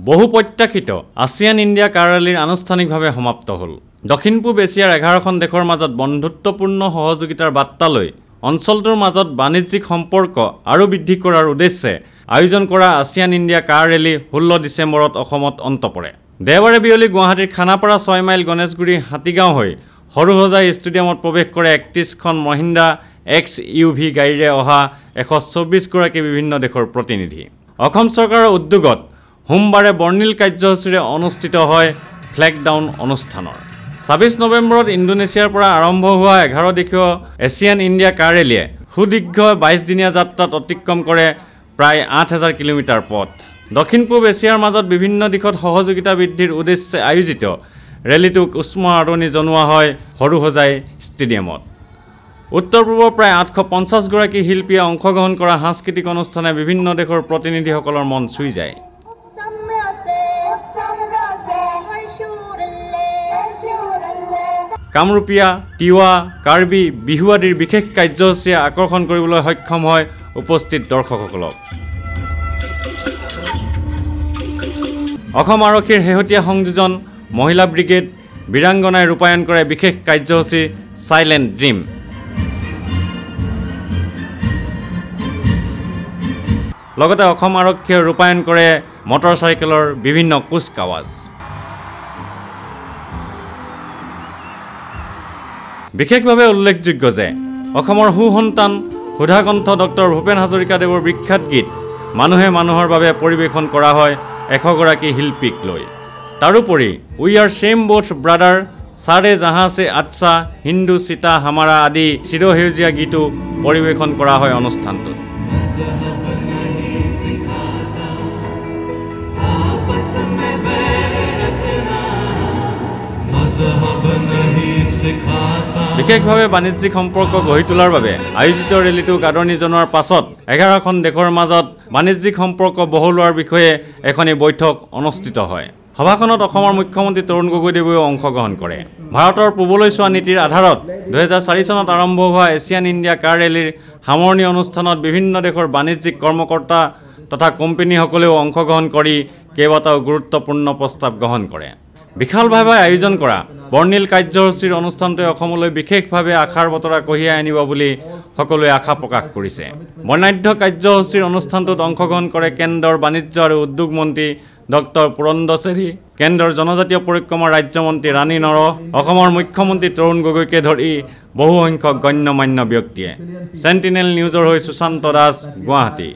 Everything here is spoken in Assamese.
বহু প্ৰত্যাশিত আসিয়ান ইণ্ডিয়া কাৰ ৰেলীৰ আনুষ্ঠানিকভাৱে সমাপ্ত হ'ল। দক্ষিণ পূব এছিয়াৰ 11খন দেশৰ মাজত বন্ধুত্বপূৰ্ণ সহযোগিতাৰ বাৰ্তা লৈ অঞ্চলটোৰ মাজত বাণিজ্যিক সম্পৰ্ক আৰু বৃদ্ধি কৰাৰ উদ্দেশ্যে আয়োজন কৰা আসিয়ান ইণ্ডিয়া কাৰ ৰেলী 16 ডিচেম্বৰত অসমত অন্ত পৰে। দেওবাৰে বিয়লি গুৱাহাটীৰ খানাপাৰা 6 মাইল গণেশগুৰি হাতীগাঁও হৈ সৰুসজাই ষ্টেডিয়ামত প্ৰৱেশ কৰে 31খন মহিন্দ্ৰা XUV গাড়ীৰে অহা 124 গৰাকী বিভিন্ন দেশৰ প্ৰতিনিধি। অসম চৰকাৰৰ উদ্যোগত সোমবাৰে বৰ্ণিল কাৰ্যসূচীৰে অনুষ্ঠিত হয় ফ্লেগ ডাউন অনুষ্ঠানৰ। 26 নৱেম্বৰত ইণ্ডোনেছিয়াৰ পৰা আৰম্ভ হোৱা 11 দেশীয় এছিয়ান ইণ্ডিয়া কাৰ ৰেলীয়ে সুদীৰ্ঘ 22 দিনীয়া যাত্ৰাত অতিক্ৰম কৰে প্ৰায় 8000 কিলোমিটাৰ পথ। দক্ষিণ পূব এছিয়াৰ মাজত বিভিন্ন দিশত সহযোগিতা বৃদ্ধিৰ উদ্দেশ্যে আয়োজিত ৰেলীটোক উষ্ম আদৰণি জনোৱা হয় সৰুসজাই ষ্টেডিয়ামত। উত্তৰ পূবৰ প্ৰায় 850 গৰাকী শিল্পীয়ে অংশগ্ৰহণ কৰা সাংস্কৃতিক অনুষ্ঠানে বিভিন্ন দেশৰ প্ৰতিনিধিসকলৰ মন চুই যায়। কামৰূপীয়া, তিৱা, কাৰ্বি, বিহু আদিৰ বিশেষ কাৰ্যসূচীয়ে আকৰ্ষণ কৰিবলৈ সক্ষম হয় উপস্থিত দৰ্শকসকলক। অসম আৰক্ষীৰ শেহতীয়া সংযোজন মহিলা ব্ৰিগেড বীৰাংগনাই ৰূপায়ণ কৰে বিশেষ কাৰ্যসূচী চাইলেণ্ট ড্ৰিম। লগতে অসম আৰক্ষীয়ে ৰূপায়ণ কৰে মটৰচাইকেলৰ বিভিন্ন কুচকাৱাজ। বিশেষভাৱে উল্লেখযোগ্য যে অসমৰ সুসন্তান সুধাকণ্ঠ ডক্টৰ ভূপেন হাজৰিকাদেৱৰ বিখ্যাত গীত মানুহে মানুহৰ বাবে পৰিৱেশন কৰা হয় 100 গৰাকী শিল্পীক লৈ। তাৰোপৰি we are same both brother, চাৰে জাহাঁ সে আচ্ছা, হিন্দু চিতা হামাৰা আদি চিৰসেউজীয়া গীতো পৰিৱেশন কৰা হয় অনুষ্ঠানটোত। বিশেষভাৱে বাণিজ্যিক সম্পৰ্ক গঢ়ি তোলাৰ বাবে আয়োজিত ৰেলীটোক আদৰণি জনোৱাৰ পাছত 11খন দেশৰ মাজত বাণিজ্যিক সম্পৰ্ক বহলোৱাৰ বিষয়ে এখনি বৈঠক অনুষ্ঠিত হয়। সভাখনত অসমৰ মুখ্যমন্ত্ৰী তৰুণ গগৈদেৱেও অংশগ্ৰহণ কৰে। ভাৰতৰ পূবলৈ চোৱা নীতিৰ আধাৰত 2004 চনত আৰম্ভ হোৱা এছিয়ান ইণ্ডিয়া কাৰ ৰেলীৰ সামৰণি অনুষ্ঠানত বিভিন্ন দেশৰ বাণিজ্যিক কৰ্মকৰ্তা তথা কোম্পানীসকলেও অংশগ্ৰহণ কৰি কেইবাটাও গুৰুত্বপূৰ্ণ প্ৰস্তাৱ গ্ৰহণ কৰে। বিশালভাৱে আয়োজন কৰা বৰ্ণিল কাৰ্যসূচীৰ অনুষ্ঠানটোৱে অসমলৈ বিশেষভাৱে আশাৰ বতৰা কঢ়িয়াই আনিব বুলি সকলোৱে আশা প্ৰকাশ কৰিছে। বৰ্ণাঢ্য কাৰ্যসূচীৰ অনুষ্ঠানটোত অংশগ্ৰহণ কৰে কেন্দ্ৰৰ বাণিজ্য আৰু উদ্যোগ মন্ত্ৰী ডক্টৰ পুৰন্দশ্বেৰী, কেন্দ্ৰৰ জনজাতীয় পৰিক্ৰমা ৰাজ্যমন্ত্ৰী ৰাণী নৰহ, অসমৰ মুখ্যমন্ত্ৰী তৰুণ গগৈকে ধৰি বহুসংখ্যক গণ্যমান্য ব্যক্তিয়ে। চেণ্টিনেল নিউজৰ হৈ সুশান্ত দাস, গুৱাহাটী।